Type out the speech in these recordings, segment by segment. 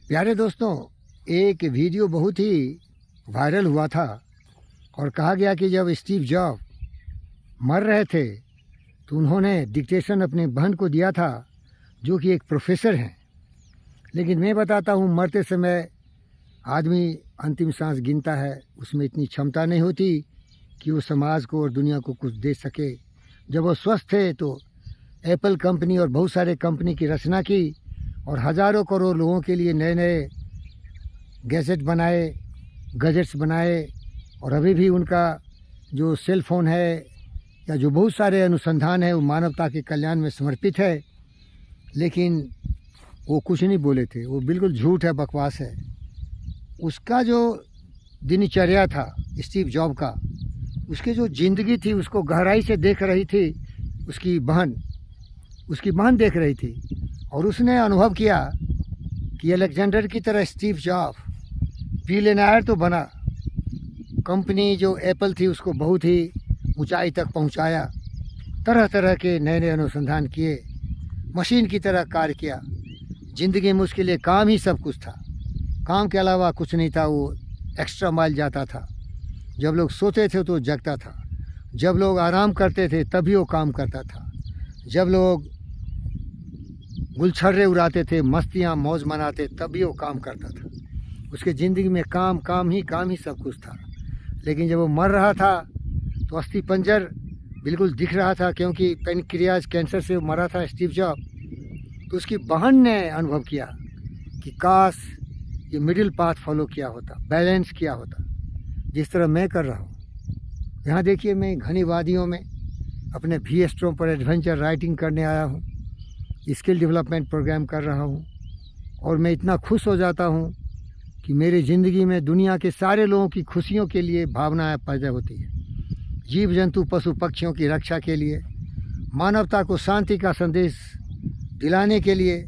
प्यारे दोस्तों, एक वीडियो बहुत ही वायरल हुआ था और कहा गया कि जब स्टीव जॉब मर रहे थे तो उन्होंने डिक्टेशन अपने बहन को दिया था, जो कि एक प्रोफेसर हैं। लेकिन मैं बताता हूँ, मरते समय आदमी अंतिम सांस गिनता है, उसमें इतनी क्षमता नहीं होती कि वो समाज को और दुनिया को कुछ दे सके। जब वो स्वस्थ थे तो एप्पल कंपनी और बहुत सारे कंपनी की रचना की और हज़ारों करोड़ लोगों के लिए नए नए गैजेट्स बनाए। और अभी भी उनका जो सेल फ़ोन है या जो बहुत सारे अनुसंधान है वो मानवता के कल्याण में समर्पित है। लेकिन वो कुछ नहीं बोले थे, वो बिल्कुल झूठ है, बकवास है। उसका जो दिनचर्या था स्टीव जॉब का, उसकी जो ज़िंदगी थी उसको गहराई से देख रही थी उसकी बहन देख रही थी। और उसने अनुभव किया कि अलेक्जेंडर की तरह स्टीव जॉब बिलियनेयर तो बना, कंपनी जो एप्पल थी उसको बहुत ही ऊंचाई तक पहुंचाया, तरह तरह के नए नए अनुसंधान किए, मशीन की तरह कार्य किया। ज़िंदगी में उसके लिए काम ही सब कुछ था, काम के अलावा कुछ नहीं था। वो एक्स्ट्रा माइल जाता था। जब लोग सोते थे तो जगता था, जब लोग आराम करते थे तभी वो काम करता था, जब लोग गुलछर्रे उड़ाते थे, मस्तियाँ मौज मनाते, तभी वो काम करता था। उसके ज़िंदगी में काम ही सब कुछ था। लेकिन जब वो मर रहा था तो अस्थि पंजर बिल्कुल दिख रहा था, क्योंकि पेनक्रियाज कैंसर से मरा था स्टीव जॉब। तो उसकी बहन ने अनुभव किया कि काश ये मिडिल पाथ फॉलो किया होता, बैलेंस किया होता, जिस तरह मैं कर रहा हूँ। यहाँ देखिए, मैं घनी वादियों में अपने VSTOM पर एडवेंचर राइटिंग करने आया हूँ, स्किल डेवलपमेंट प्रोग्राम कर रहा हूँ। और मैं इतना खुश हो जाता हूँ कि मेरी ज़िंदगी में दुनिया के सारे लोगों की खुशियों के लिए भावनाएं पैदा होती है। जीव जंतु पशु पक्षियों की रक्षा के लिए, मानवता को शांति का संदेश दिलाने के लिए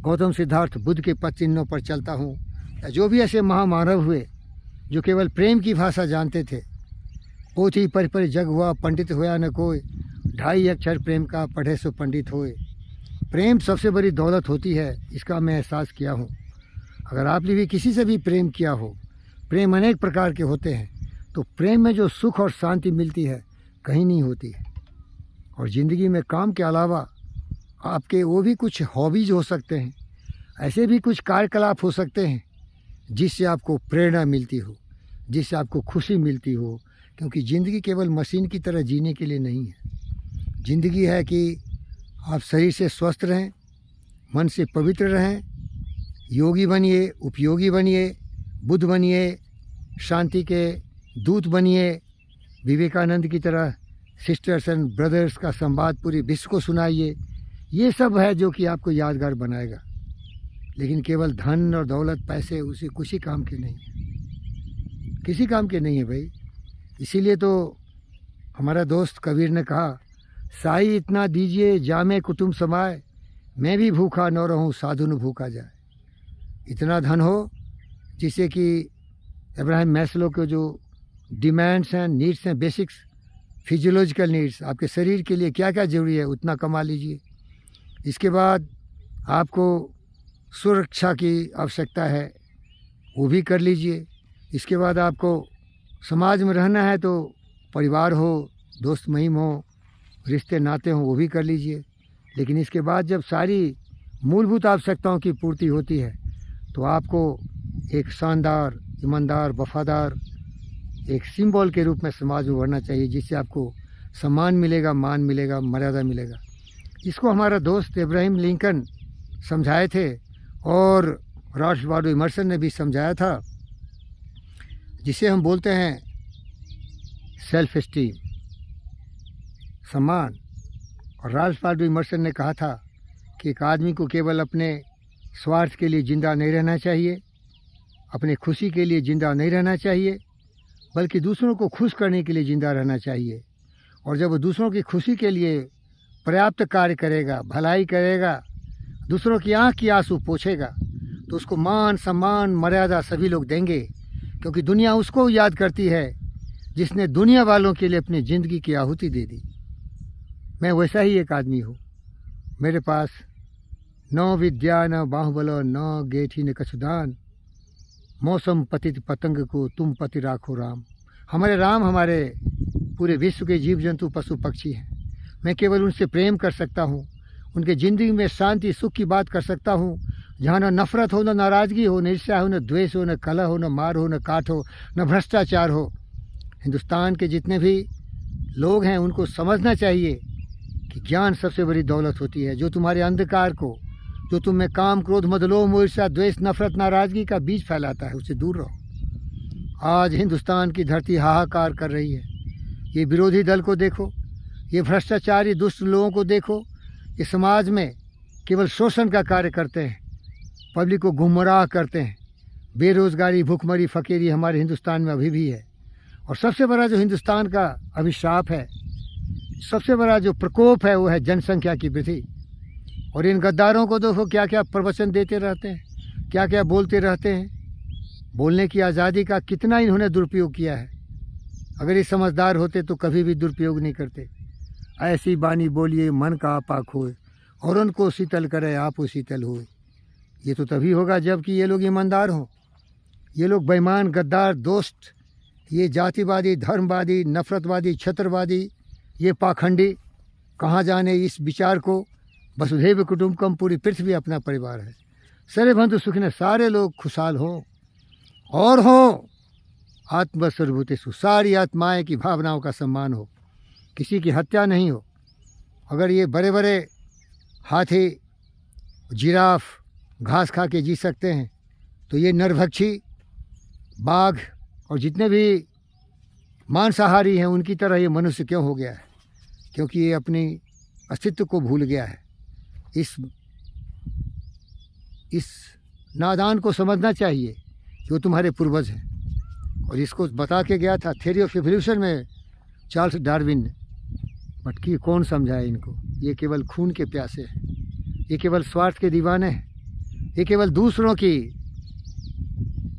गौतम सिद्धार्थ बुद्ध के पद चिन्हों पर चलता हूँ। या जो भी ऐसे महामानव हुए जो केवल प्रेम की भाषा जानते थे। पोथी पर जग हुआ पंडित होया न कोई, 2.5 अक्षर प्रेम का पढ़े सो पंडित होए। प्रेम सबसे बड़ी दौलत होती है, इसका मैं एहसास किया हूँ। अगर आपने भी किसी से भी प्रेम किया हो, प्रेम अनेक प्रकार के होते हैं, तो प्रेम में जो सुख और शांति मिलती है कहीं नहीं होती है। और ज़िंदगी में काम के अलावा आपके वो भी कुछ हॉबीज हो सकते हैं, ऐसे भी कुछ कार्यकलाप हो सकते हैं जिससे आपको प्रेरणा मिलती हो, जिससे आपको खुशी मिलती हो। क्योंकि ज़िंदगी केवल मशीन की तरह जीने के लिए नहीं है। ज़िंदगी है कि आप शरीर से स्वस्थ रहें, मन से पवित्र रहें, योगी बनिए, उपयोगी बनिए, बुद्ध बनिए, शांति के दूत बनिए, विवेकानंद की तरह सिस्टर्स एंड ब्रदर्स का संवाद पूरे विश्व को सुनाइए। ये सब है जो कि आपको यादगार बनाएगा। लेकिन केवल धन और दौलत, पैसे उसी किसी काम के नहीं है, किसी काम के नहीं है भाई। इसीलिए तो हमारा दोस्त कबीर ने कहा, साई इतना दीजिए जामे कुटुंब समाए, मैं भी भूखा न रहूं साधु न भूखा जाए। इतना धन हो जिससे कि अब्राहम मैस्लो के जो डिमांड्स हैं, नीड्स हैं, बेसिक्स फिजियोलॉजिकल नीड्स, आपके शरीर के लिए क्या क्या ज़रूरी है उतना कमा लीजिए। इसके बाद आपको सुरक्षा की आवश्यकता है, वो भी कर लीजिए। इसके बाद आपको समाज में रहना है तो परिवार हो, दोस्त महिम हो, रिश्ते नाते हों, वो भी कर लीजिए। लेकिन इसके बाद जब सारी मूलभूत आवश्यकताओं की पूर्ति होती है तो आपको एक शानदार, ईमानदार, वफादार एक सिंबल के रूप में समाज में उभरना चाहिए, जिससे आपको सम्मान मिलेगा, मान मिलेगा, मर्यादा मिलेगा। इसको हमारा दोस्त इब्राहिम लिंकन समझाए थे और राल्फ वाल्डो इमर्सन ने भी समझाया था, जिसे हम बोलते हैं सेल्फ एस्टीम, सम्मान। और राल्फ वाल्डो इमर्सन ने कहा था कि एक आदमी को केवल अपने स्वार्थ के लिए ज़िंदा नहीं रहना चाहिए, अपने खुशी के लिए ज़िंदा नहीं रहना चाहिए, बल्कि दूसरों को खुश करने के लिए ज़िंदा रहना चाहिए। और जब वो दूसरों की खुशी के लिए पर्याप्त कार्य करेगा, भलाई करेगा, दूसरों की आँख की आंसू पोंछेगा, तो उसको मान, सम्मान, मर्यादा सभी लोग देंगे। क्योंकि दुनिया उसको याद करती है जिसने दुनिया वालों के लिए अपनी ज़िंदगी की आहुति दे दी। मैं वैसा ही एक आदमी हूँ। मेरे पास न विद्या न बाहुबलो न गेठी न कछुदान, मौसम पतित पतंग को तुम पति राखो राम। हमारे राम हमारे पूरे विश्व के जीव जंतु पशु पक्षी हैं। मैं केवल उनसे प्रेम कर सकता हूँ, उनके ज़िंदगी में शांति सुख की बात कर सकता हूँ, जहाँ न नफ़रत हो, न नाराज़गी हो, न ईर्ष्या हो, न द्वेष हो, न कलह हो, न मार हो, न काट हो, न भ्रष्टाचार हो। हिंदुस्तान के जितने भी लोग हैं उनको समझना चाहिए कि ज्ञान सबसे बड़ी दौलत होती है, जो तुम्हारे अंधकार को, जो तुम में काम क्रोध मद लोभ मोह ईर्ष्या द्वेष नफरत नाराज़गी का बीज फैलाता है, उससे दूर रहो। आज हिंदुस्तान की धरती हाहाकार कर रही है। ये विरोधी दल को देखो, ये भ्रष्टाचारी दुष्ट लोगों को देखो, ये समाज में केवल शोषण का कार्य करते हैं, पब्लिक को गुमराह करते हैं। बेरोज़गारी भूखमरी फकीरी हमारे हिंदुस्तान में अभी भी है। और सबसे बड़ा जो हिंदुस्तान का अभिशाप है, सबसे बड़ा जो प्रकोप है, वो है जनसंख्या की वृद्धि। और इन गद्दारों को देखो क्या क्या प्रवचन देते रहते हैं, क्या क्या बोलते रहते हैं। बोलने की आज़ादी का कितना इन्होंने दुरुपयोग किया है। अगर ये समझदार होते तो कभी भी दुरुपयोग नहीं करते। ऐसी बानी बोलिए मन का आपा खोए, और उनको शीतल करे आप शीतल होए। ये तो तभी होगा जबकि ये लोग ईमानदार हों। ये लोग बेईमान गद्दार दोस्त, ये जातिवादी धर्मवादी नफरतवादी क्षेत्रवादी, ये पाखंडी कहाँ जाने इस विचार को। वसुधैव कुटुम्बकम, पूरी पृथ्वी अपना परिवार है। सर्वे बंधु सुखिनः, सारे लोग खुशहाल हों और हों आत्मस्वरूभूतेषु, सारी आत्माएं की भावनाओं का सम्मान हो, किसी की हत्या नहीं हो। अगर ये बड़े बड़े हाथी जिराफ घास खा के जी सकते हैं तो ये नरभक्षी बाघ और जितने भी मांसाहारी हैं उनकी तरह ये मनुष्य क्यों हो गया है? क्योंकि ये अपनी अस्तित्व को भूल गया है। इस नादान को समझना चाहिए कि वो तुम्हारे पूर्वज हैं। और इसको बता के गया था थ्योरी ऑफ इवोल्यूशन में चार्ल्स डार्विन ने। भटकी कौन समझाए इनको? ये केवल खून के प्यासे हैं, ये केवल स्वार्थ के दीवाने हैं, ये केवल दूसरों की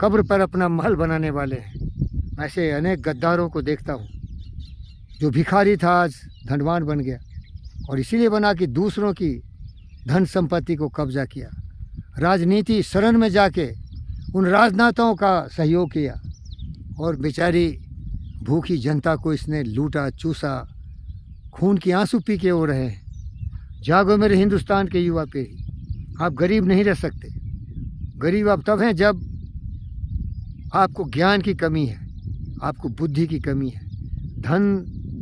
कब्र पर अपना महल बनाने वाले हैं। ऐसे अनेक गद्दारों को देखता हूँ, जो भिखारी था आज धनवान बन गया, और इसीलिए बना कि दूसरों की धन संपत्ति को कब्जा किया। राजनीति शरण में जाके उन राजनेताओं का सहयोग किया, और बेचारी भूखी जनता को इसने लूटा चूसा, खून की आंसू पी के हो रहे हैं। जागो मेरे हिंदुस्तान के युवा पीढ़ी, आप गरीब नहीं रह सकते। गरीब आप तब हैं जब आपको ज्ञान की कमी है, आपको बुद्धि की कमी है। धन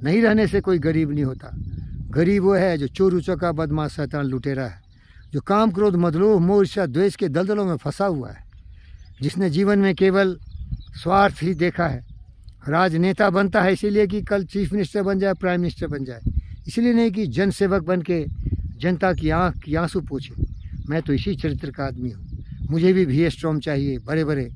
नहीं रहने से कोई गरीब नहीं होता। गरीब वो है जो चोर उचक्का बदमाश शैतान लुटेरा है, जो काम क्रोध मदलोह मोह ईर्ष्या द्वेष के दलदलों में फंसा हुआ है, जिसने जीवन में केवल स्वार्थ ही देखा है। राजनेता बनता है इसीलिए कि कल चीफ मिनिस्टर बन जाए, प्राइम मिनिस्टर बन जाए, इसलिए नहीं कि जनसेवक बन के जनता की आँख की आंसू पोछे। मैं तो इसी चरित्र का आदमी हूँ। मुझे भी वी स्ट्रॉम चाहिए, बड़े बड़े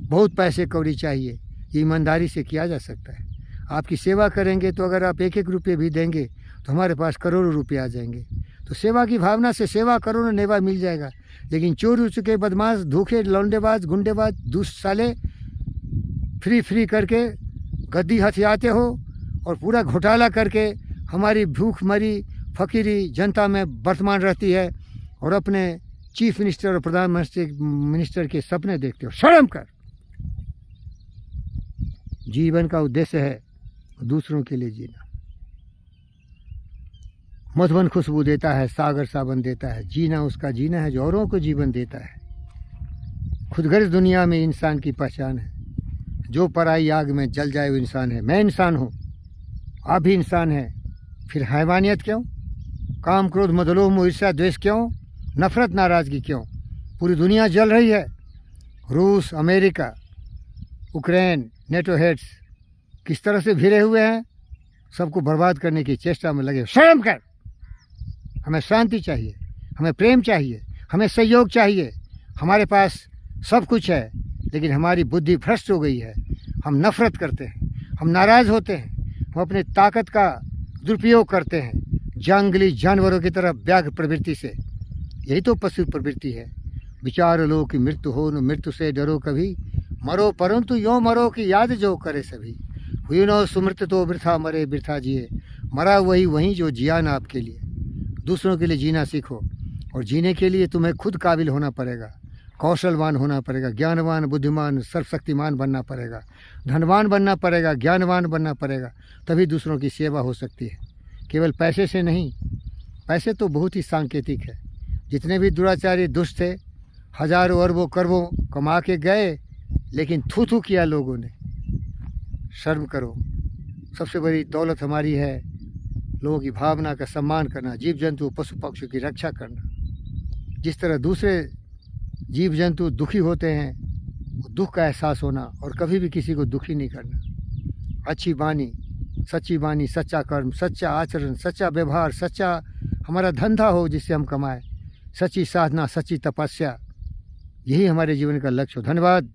बहुत पैसे कौड़ी चाहिए। ये ईमानदारी से किया जा सकता है। आपकी सेवा करेंगे तो अगर आप एक एक रुपये भी देंगे तो हमारे पास करोड़ों रुपये आ जाएंगे। तो सेवा की भावना से सेवा करो, न नेवा मिल जाएगा। लेकिन चोर उचके बदमाश धोखे लौंडेबाज गुंडेबाज दुष्ट साले फ्री करके गद्दी हथियाते हो और पूरा घोटाला करके हमारी भूखमरी फकीरी जनता में वर्तमान रहती है, और अपने चीफ मिनिस्टर और प्रधानमंत्री मिनिस्टर के सपने देखते हो। शर्म कर। जीवन का उद्देश्य है दूसरों के लिए जीना। मधुबन खुशबू देता है, सागर साबन देता है। जीना उसका जीना है जो औरों को जीवन देता है। खुदगर्ज दुनिया में इंसान की पहचान है। जो पराई आग में जल जाए वो इंसान है। मैं इंसान हूँ, आप भी इंसान हैं। फिर हैवानियत क्यों? काम क्रोध मदलोह मोह ईर्ष्या द्वेष क्यों? नफरत नाराज़गी क्यों? पूरी दुनिया जल रही है। रूस, अमेरिका, यूक्रेन, नेटो हेड्स किस तरह से भिड़े हुए हैं, सबको बर्बाद करने की चेष्टा में लगे। शर्म कर। हमें शांति चाहिए, हमें प्रेम चाहिए, हमें सहयोग चाहिए। हमारे पास सब कुछ है, लेकिन हमारी बुद्धि भ्रष्ट हो गई है। हम नफ़रत करते हैं, हम नाराज़ होते हैं, हम अपने ताकत का दुरुपयोग करते हैं जंगली जानवरों की तरह व्याघ्र प्रवृत्ति से। यही तो पशु प्रवृत्ति है। विचार लो कि मृत्यु हो न मृत्यु से डरो कभी, मरो परंतु यो मरो की याद जो करे सभी। हुई नो सुमृत तो वृथा मरे वृथा जिए, मरा वही जो जिया ना आपके लिए। दूसरों के लिए जीना सीखो, और जीने के लिए तुम्हें खुद काबिल होना पड़ेगा, कौशलवान होना पड़ेगा, ज्ञानवान, बुद्धिमान, सर्वशक्तिमान बनना पड़ेगा, धनवान बनना पड़ेगा, ज्ञानवान बनना पड़ेगा, तभी दूसरों की सेवा हो सकती है। केवल पैसे से नहीं। पैसे तो बहुत ही सांकेतिक है। जितने भी दुराचारी दुष्ट थे, हजारों अरबों करोड़ों कमा के गए, लेकिन थू थू किया लोगों ने। शर्म करो। सबसे बड़ी दौलत हमारी है लोगों की भावना का सम्मान करना, जीव जंतु पशु पक्षियों की रक्षा करना। जिस तरह दूसरे जीव जंतु दुखी होते हैं, वो दुख का एहसास होना और कभी भी किसी को दुखी नहीं करना। अच्छी वाणी, सच्ची वाणी, सच्चा कर्म, सच्चा आचरण, सच्चा व्यवहार, सच्चा हमारा धंधा हो जिससे हम कमाएं, सच्ची साधना, सच्ची तपस्या, यही हमारे जीवन का लक्ष्य हो। धन्यवाद।